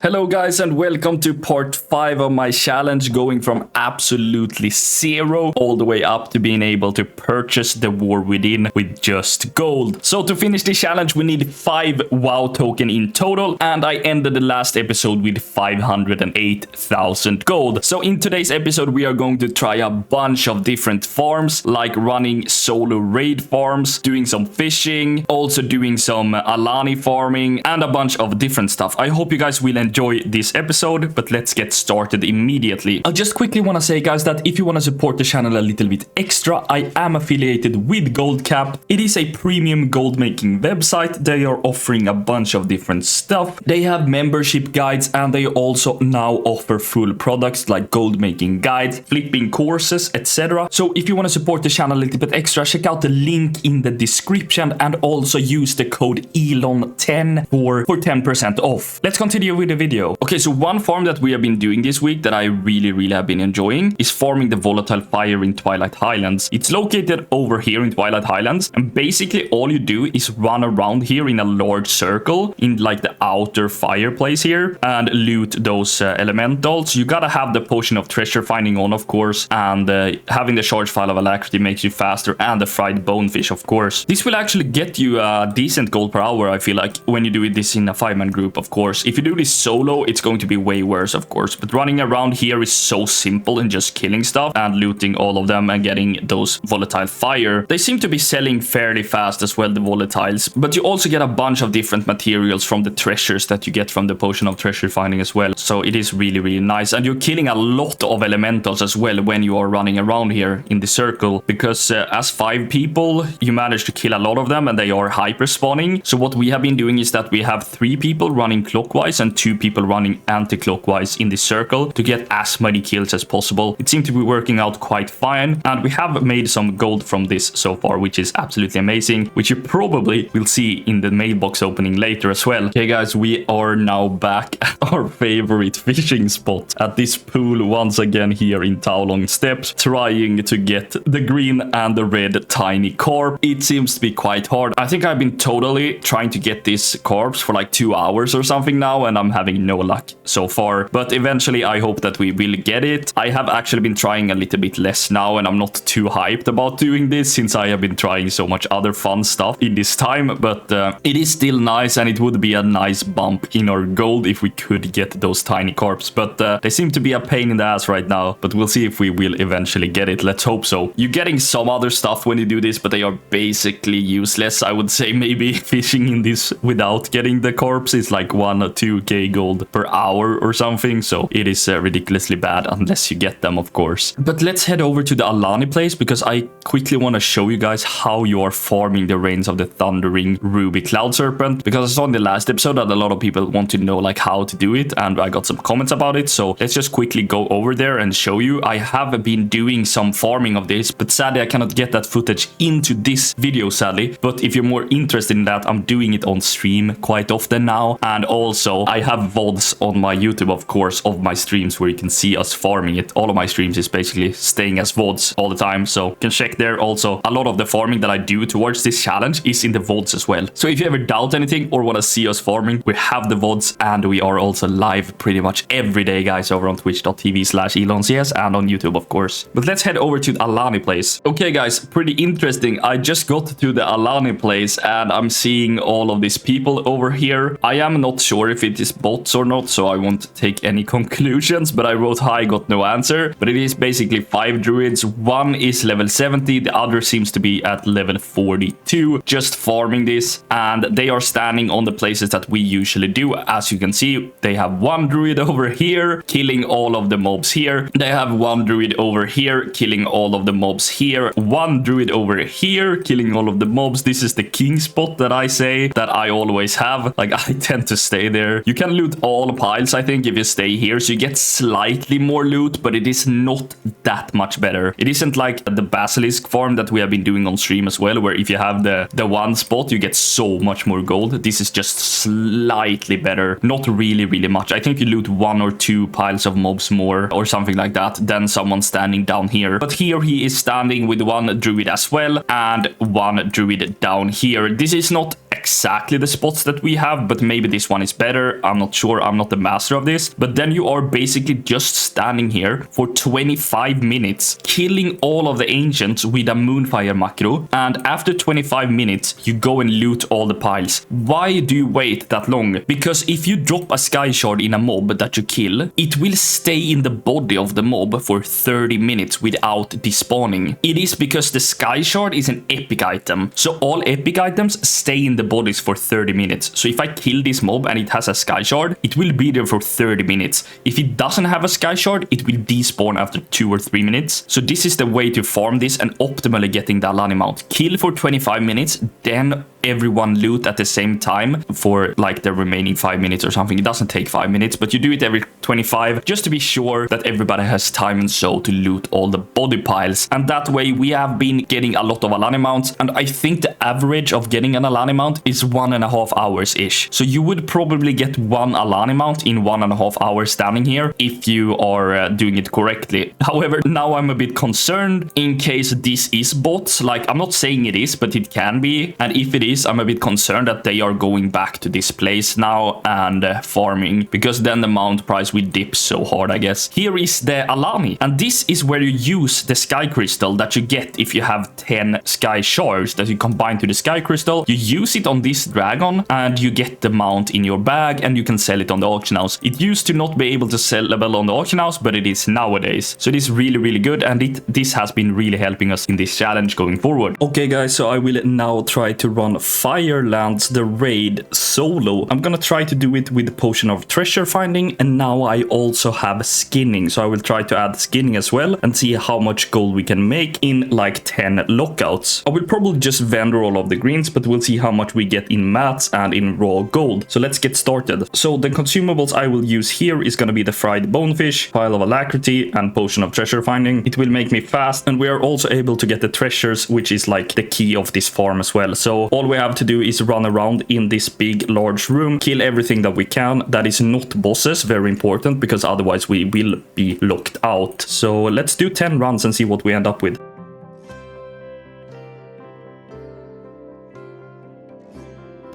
Hello guys and welcome to part 5 of my challenge, going from absolutely zero all the way up to being able to purchase the war within with just gold. So to finish the challenge we need 5 WoW token in total, and I ended the last episode with 508,000 gold. So in today's episode we are going to try a bunch of different farms, like running solo raid farms, doing some fishing, also doing some Alani farming and a bunch of different stuff. I hope you guys will enjoy this episode, but let's get started immediately. I just quickly want to say guys that if you want to support the channel a little bit extra, I am affiliated with Goldcap. It is a premium gold making website. They are offering a bunch of different stuff. They have membership guides and they also now offer full products like gold making guides, flipping courses, etc. So if you want to support the channel a little bit extra, check out the link in the description and also use the code ELON10 for 10% off. Let's continue with the video. Okay, so one farm that we have been doing this week that I really have been enjoying is farming the Volatile Fire in Twilight Highlands. It's located over here in Twilight Highlands, and basically all you do is run around here in a large circle in like the outer fireplace here and loot those elementals. You gotta have the potion of treasure finding on, of course, and having the charge file of alacrity makes you faster, and the fried bonefish, of course. This will actually get you a decent gold per hour, I feel like, when you do this in a 5-man group, of course. If you do this solo, it's going to be way worse, of course, but running around here is so simple and just killing stuff and looting all of them and getting those volatile fire. They seem to be selling fairly fast as well, the volatiles, but you also get a bunch of different materials from the treasures that you get from the potion of treasure finding as well, so it is really nice. And you're killing a lot of elementals as well when you are running around here in the circle, because as 5 people you manage to kill a lot of them and they are hyper spawning. So what we have been doing is that we have 3 people running clockwise and 2 people running anti-clockwise in this circle to get as many kills as possible. It seemed to be working out quite fine, and we have made some gold from this so far, which is absolutely amazing, which you probably will see in the mailbox opening later as well. Okay guys, we are now back at our favorite fishing spot at this pool once again here in Taolong Steppes, trying to get the green and the red tiny carp. It seems to be quite hard. I think I've been totally trying to get these carps for like 2 hours or something now, and I'm having no luck so far, but eventually I hope that we will get it. I have actually been trying a little bit less now, and I'm not too hyped about doing this since I have been trying so much other fun stuff in this time, but it is still nice, and it would be a nice bump in our gold if we could get those tiny carps, but they seem to be a pain in the ass right now, but we'll see if we will eventually get it. Let's hope so. You're getting some other stuff when you do this, but they are basically useless. I would say maybe fishing in this without getting the carps is like 1 or 2k gold per hour or something, so it is ridiculously bad unless you get them, of course. But let's head over to the Alani Place, because I quickly want to show you guys how you are farming the reigns of the thundering ruby cloud serpent, because I saw in the last episode that a lot of people want to know like how to do it, and I got some comments about it, so let's just quickly go over there and show you. I have been doing some farming of this, but sadly I cannot get that footage into this video, sadly, but if you're more interested in that, I'm doing it on stream quite often now, and also I have VODs on my YouTube, of course, of my streams where you can see us farming it. All of my streams is basically staying as VODs all the time, so you can check there. Also, a lot of the farming that I do towards this challenge is in the VODs as well, so if you ever doubt anything or want to see us farming, we have the VODs, and we are also live pretty much every day, guys, over on twitch.tv/ElonCS and on YouTube, of course. But let's head over to the Alani Place. Okay guys, pretty interesting. I just got to the Alani Place and I'm seeing all of these people over here. I am not sure if it is bots or not, so I won't take any conclusions, but I wrote hi, got no answer. But it is basically 5 druids. One is level 70, the other seems to be at level 42, just farming this, and they are standing on the places that we usually do. As you can see, they have 1 druid over here killing all of the mobs here. They have 1 druid over here killing all of the mobs here. 1 druid over here killing all of the mobs. This is the king spot that I say that I always have. Like, I tend to stay there. You can loot all piles, I think, if you stay here, so you get slightly more loot, but it is not that much better. It isn't like the basilisk farm that we have been doing on stream as well, where if you have the one spot you get so much more gold. This is just slightly better, not really much. I think you loot 1 or 2 piles of mobs more or something like that than someone standing down here. But here he is standing with 1 druid as well and 1 druid down here. This is not exactly the spots that we have, but maybe this one is better. I'm not sure. I'm not the master of this. But then you are basically just standing here for 25 minutes, killing all of the ancients with a moonfire macro. And after 25 minutes, you go and loot all the piles. Why do you wait that long? Because if you drop a sky shard in a mob that you kill, it will stay in the body of the mob for 30 minutes without despawning. It is because the sky shard is an epic item. So all epic items stay in the bodies for 30 minutes. So if I kill this mob and it has a sky shard, it will be there for 30 minutes. If it doesn't have a sky shard, it will despawn after 2 or 3 minutes. So this is the way to farm this and optimally getting the Alani mount. Kill for 25 minutes, then everyone loot at the same time for like the remaining 5 minutes or something. It doesn't take 5 minutes, but you do it every 25 just to be sure that everybody has time and so to loot all the body piles. And that way we have been getting a lot of Alani mounts, and I think the average of getting an Alani mount is 1.5 hours ish. So you would probably get 1 Alani mount in 1.5 hours standing here if you are doing it correctly. However, now I'm a bit concerned in case this is bots. Like, I'm not saying it is, but it can be. And if it is, I'm a bit concerned that they are going back to this place now and farming, because then the mount price will dip so hard, I guess. Here is the Alani, and this is where you use the sky crystal that you get if you have 10 sky shards that you combine to the sky crystal. You use it on this dragon and you get the mount in your bag and you can sell it on the auction house. It used to not be able to sell on the auction house, but it is nowadays. So it is really, really good, and this has been really helping us in this challenge going forward. Okay guys, so I will now try to run Firelands, the raid, solo. I'm gonna try to do it with the potion of treasure finding, and now I also have skinning, so I will try to add skinning as well and see how much gold we can make in like 10 lockouts. I will probably just vendor all of the greens, but we'll see how much we get in mats and in raw gold. So let's get started. So the consumables I will use here is gonna be the fried bonefish, pile of alacrity, and potion of treasure finding. It will make me fast, and we are also able to get the treasures, which is like the key of this farm as well. So all we have to do is run around in this big large room, kill everything that we can that is not bosses, very important, because otherwise we will be locked out. So let's do 10 runs and see what we end up with.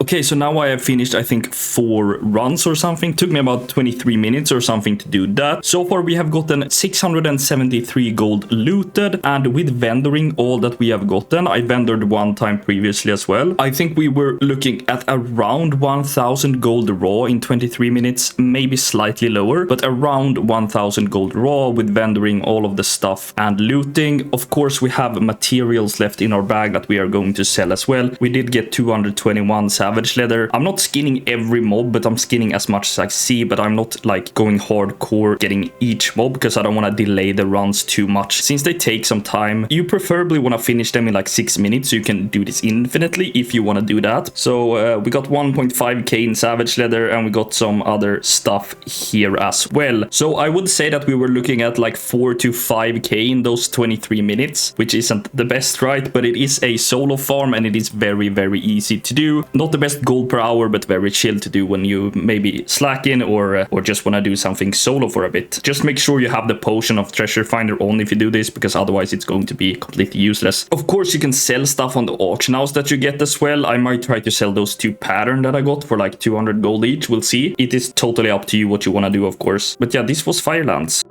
Okay, so now I have finished, I think, 4 runs or something. Took me about 23 minutes or something to do that. So far, we have gotten 673 gold looted, and with vendoring all that we have gotten, I vendored one time previously as well. I think we were looking at around 1000 gold raw in 23 minutes, maybe slightly lower, but around 1000 gold raw with vendoring all of the stuff and looting. Of course, we have materials left in our bag that we are going to sell as well. We did get 221 savage leather. I'm not skinning every mob, but I'm skinning as much as I see, but I'm not like going hardcore getting each mob because I don't want to delay the runs too much. Since they take some time, you preferably want to finish them in like 6 minutes, so you can do this infinitely if you want to do that. So we got 1.5k in savage leather, and we got some other stuff here as well. So I would say that we were looking at like 4 to 5k in those 23 minutes, which isn't the best, right? But it is a solo farm, and it is very, very easy to do. Not the best gold per hour, but very chill to do when you maybe slack in or just want to do something solo for a bit. Just make sure you have the potion of treasure finder on if you do this, because otherwise it's going to be completely useless. Of course, you can sell stuff on the auction house that you get as well. I might try to sell those 2 pattern that I got for like 200 gold each. We'll see. It is totally up to you what you want to do, of course. But yeah, this was Firelands.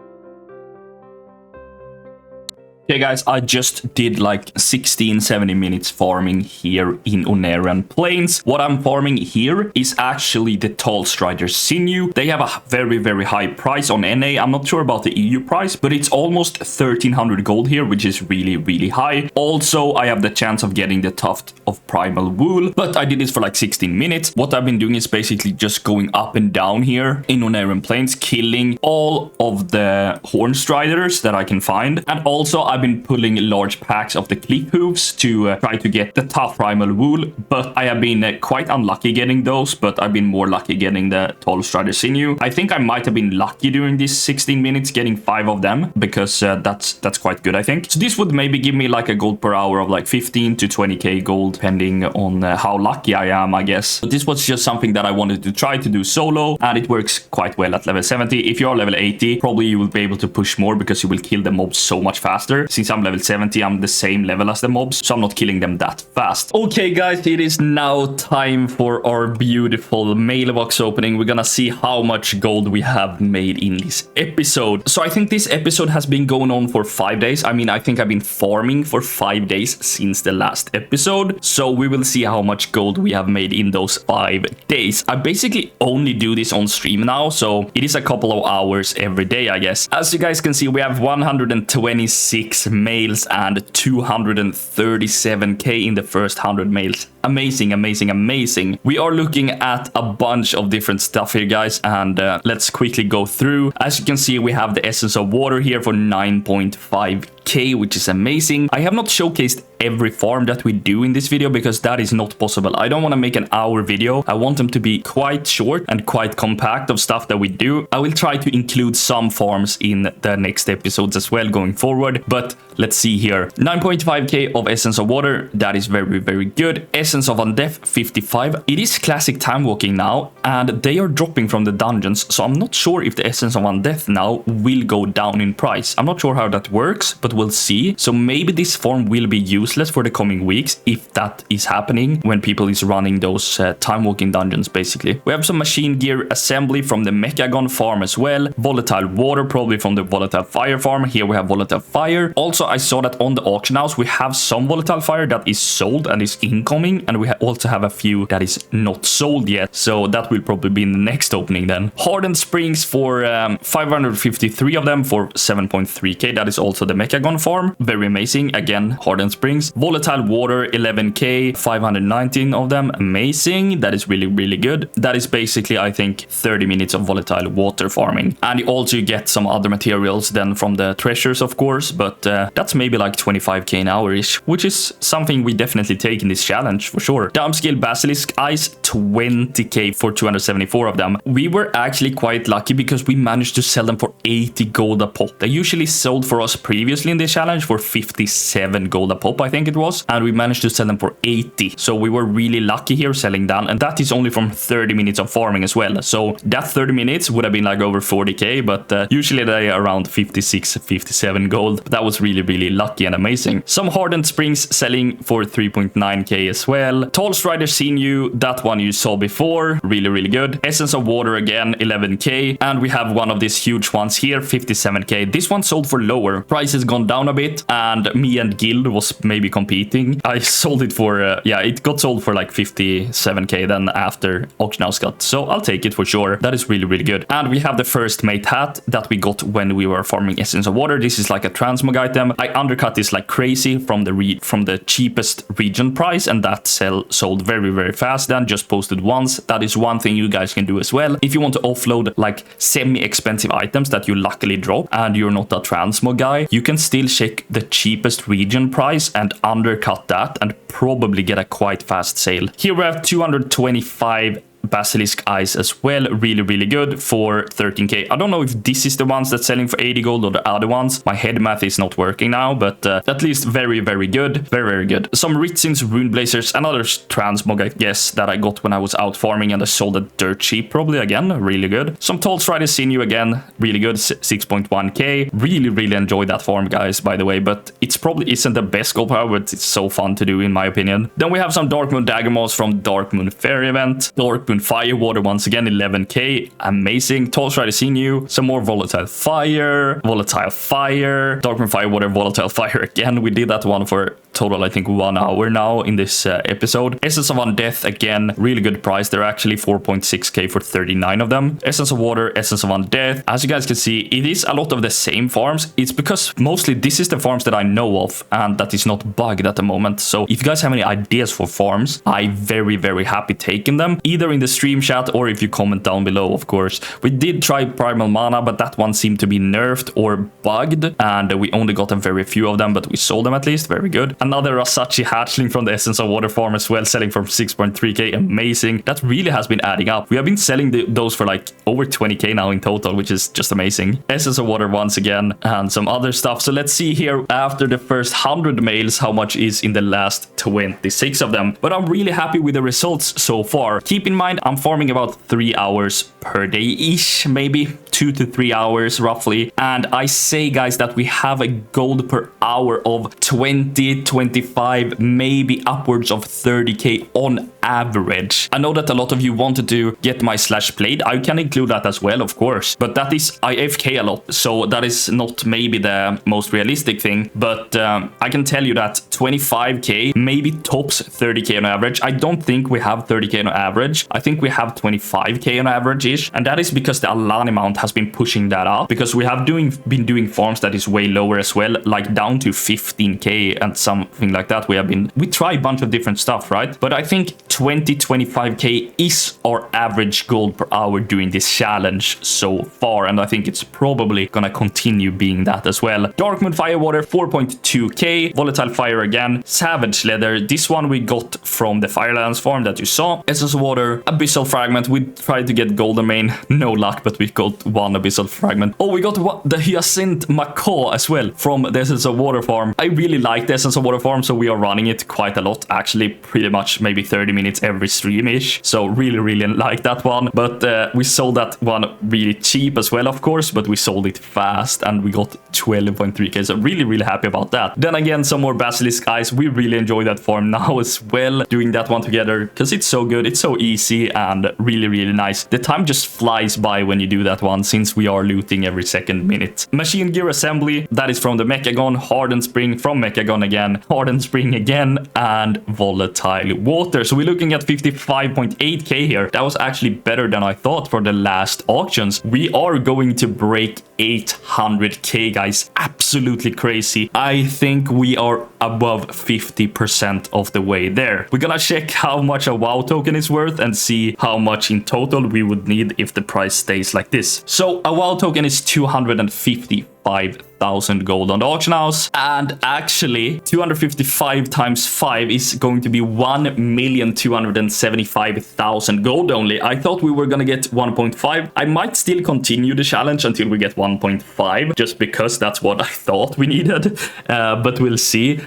Okay guys, I just did like 16-17 minutes farming here in Alani Plains. What I'm farming here is actually the Tall Strider Sinew. They have a very, very high price on NA. I'm not sure about the EU price, but it's almost 1300 gold here, which is really, really high. Also, I have the chance of getting the Tuft of Primal Wool, but I did this for like 16 minutes. What I've been doing is basically just going up and down here in Alani Plains, killing all of the Horn Striders that I can find. And also, I've been pulling large packs of the cliff hooves to try to get the tough primal wool, but I have been quite unlucky getting those, but I've been more lucky getting the Tall Strider Sinew. I think I might have been lucky during these 16 minutes getting 5 of them, because that's quite good, I think. So this would maybe give me like a gold per hour of like 15 to 20k gold, depending on how lucky I am, I guess. But this was just something that I wanted to try to do solo, and it works quite well at level 70. If you are level 80, probably you will be able to push more because you will kill the mobs so much faster. faster. Since I'm level 70, I'm the same level as the mobs, so I'm not killing them that fast. Okay, guys, it is now time for our beautiful mailbox opening. We're gonna see how much gold we have made in this episode. So I think this episode has been going on for 5 days. I mean, I think I've been farming for 5 days since the last episode. So we will see how much gold we have made in those 5 days. I basically only do this on stream now, so it is a couple of hours every day, I guess. As you guys can see, we have 126 mails and 237k in the first 100 mails. Amazing, amazing, amazing. We are looking at a bunch of different stuff here, guys, and let's quickly go through. As you can see, we have the essence of water here for 9.5k, which is amazing. I have not showcased every farm that we do in this video because that is not possible. I don't want to make an hour video. I want them to be quite short and quite compact of stuff that we do. I will try to include some farms in the next episodes as well going forward, but let's see here. 9.5k of essence of water. That is very, very good. Essence of undeath 55. It is classic time walking now, and they are dropping from the dungeons, so I'm not sure if the essence of undeath now will go down in price. I'm not sure how that works, but we'll see. So maybe this farm will be useless for the coming weeks if that is happening when people is running those time walking dungeons. Basically, we have some machine gear assembly from the Mechagon farm as well. Volatile water probably from the Volatile Fire farm. Here we have Volatile Fire. Also, I saw that on the auction house we have some Volatile Fire that is sold and is incoming, and we also have a few that is not sold yet, so that will probably be in the next opening then. Hardened springs for 553 of them for 7.3k. That is also the Mechagon farm. Very amazing. Again, hardened springs. Volatile water 11k, 519 of them. Amazing. That is really, really good. That is basically, I think, 30 minutes of volatile water farming, and you also get some other materials then from the treasures, of course, but that's maybe like 25k an hour-ish, which is something we definitely take in this challenge for sure. Downscale basilisk eyes 20k for 274 of them. We were actually quite lucky because we managed to sell them for 80 gold a pop. They usually sold for us previously in this challenge for 57 gold a pop, I think it was, and we managed to sell them for 80. So we were really lucky here selling down, and that is only from 30 minutes of farming as well. So that 30 minutes would have been like over 40k, but usually they are around 56, 57 gold. That was really, really lucky and amazing. Some hardened springs selling for 3.9k as well. Tall strider sinew, that one you saw before, really, really good. Essence of water again, 11k, and we have one of these huge ones here, 57k. This one sold for lower. Price has gone down a bit, and me and Guild was maybe competing. I sold it for yeah, it got sold for like 57k then after auction house got, so I'll take it for sure. That is really, really good. And we have the first mate hat that we got when we were farming essence of water. This is like a transmog item. I undercut this like crazy from the cheapest region price, and that sold very, very fast. Then just posted once. That is one thing you guys can do as well if you want to offload like semi-expensive items that you luckily drop and you're not a transmog guy. You can still check the cheapest region price and undercut that and probably get a quite fast sale. Here we have 225 basilisk eyes as well, really, really good for 13k. I don't know if this is the ones that's selling for 80 gold or the other ones. My head math is not working now, but at least very, very good. Very, very good. Some Ritzins rune blazers, another transmog I guess that I got when I was out farming, and I sold it dirt cheap probably again, really good. Some tall strider sinew again, really good, 6.1k. Really, really enjoy that farm, guys, by the way, but it's probably isn't the best gold power, but it's so fun to do in my opinion. Then we have some Dark Moon dagger moss from Dark Moon Fair event. Dark Moon Fire water once again, 11k, amazing. Tall strider sinew, some more volatile fire, Dark Moon Fire water, volatile fire again. We did that one for total I think 1 hour now in this episode. Essence of undeath again, really good price. They're actually 4.6k for 39 of them. Essence of water, essence of undeath. As you guys can see, it is a lot of the same farms. It's because mostly this is the farms that I know of and that is not bugged at the moment. So if you guys have any ideas for farms, I'm very, very happy taking them either in the stream chat or if you comment down below, of course. We did try primal mana, but that one seemed to be nerfed or bugged, and we only got a very few of them, but we sold them at least. Very good. Another Rasachi hatchling from the essence of water farm as well, selling from 6.3k. Amazing. That really has been adding up. We have been selling those for like over 20k now in total, which is just amazing. Essence of water once again, and some other stuff. So let's see here after the first 100 mails how much is in the last 26 of them, but I'm really happy with the results so far. Keep in mind I'm farming about 3 hours per day ish, maybe 2 to 3 hours roughly. And I say, guys, that we have a gold per hour of 20, 25, maybe upwards of 30k on average. I know that a lot of you wanted to get my slash played. I can include that as well, of course, but that is IFK a lot, so that is not maybe the most realistic thing. But I can tell you that 25k maybe tops 30k on average. I don't think we have 30k on average. I think we have 25k on average ish, and that is because the Alani mount has been pushing that up, because we have been doing farms that is way lower as well, like down to 15k and something like that. We try a bunch of different stuff, right? But I think 20-25k is our average gold per hour during this challenge so far, and I think it's probably gonna continue being that as well. Dark Moon Firewater 4.2k, Volatile Fire again, Savage Leather. This one we got from the Firelands farm that you saw. Essence of Water, Abyssal Fragment. We tried to get Golden Main, no luck, but we got one Abyssal Fragment. Oh, we got the Hyacinth Macaw as well from the Essence of Water farm. I really like the Essence of Water farm, so we are running it quite a lot, actually, pretty much maybe 30 minutes every stream-ish. So really like that one. But we sold that one really cheap as well, of course, but we sold it fast and we got 12.3k. So really happy about that. Then again, some more Basilisk Eyes. We really enjoy that farm now as well, doing that one together, because it's so good, it's so easy, and really nice. The time just flies by when you do that one, since we are looting every second minute. Machine Gear Assembly, that is from the Mechagon. Hardened Spring from Mechagon again, Hardened Spring again, and Volatile Water. So we're looking at 55.8k here. That was actually better than I thought for the last auctions. We are going to break 800k, guys. Absolutely crazy. I think we are above 50% of the way there. We're gonna check how much a WoW token is worth and see how much in total we would need if the price stays like this. So a WoW token is 255,000 gold on the auction house, and actually 255 times 5 is going to be 1,275,000 gold only. I thought we were gonna get 1.5. I might still continue the challenge until we get 1.5, just because that's what I thought we needed. But we'll see.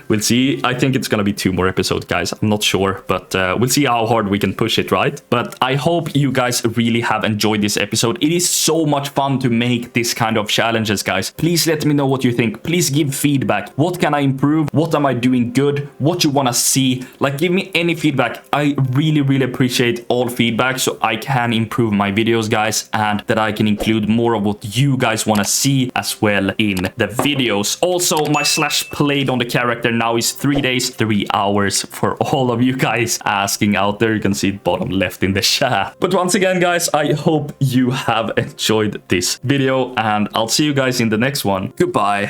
I think it's gonna be 2 more episodes, guys. I'm not sure, but we'll see how hard we can push it, right? But I hope you guys really have enjoyed this episode. It is so much fun to make this kind of challenges, guys. Please let me know what you think. Please give feedback. What can I improve? What am I doing good? What you want to see? Like, give me any feedback. I really appreciate all feedback, so I can improve my videos, guys, and that I can include more of what you guys want to see as well in the videos. Also, my slash played on the character now is 3 days, 3 hours for all of you guys asking out there. You can see it bottom left in the chat. But once again, guys, I hope you have enjoyed this video, and I'll see you guys in the next one. Goodbye.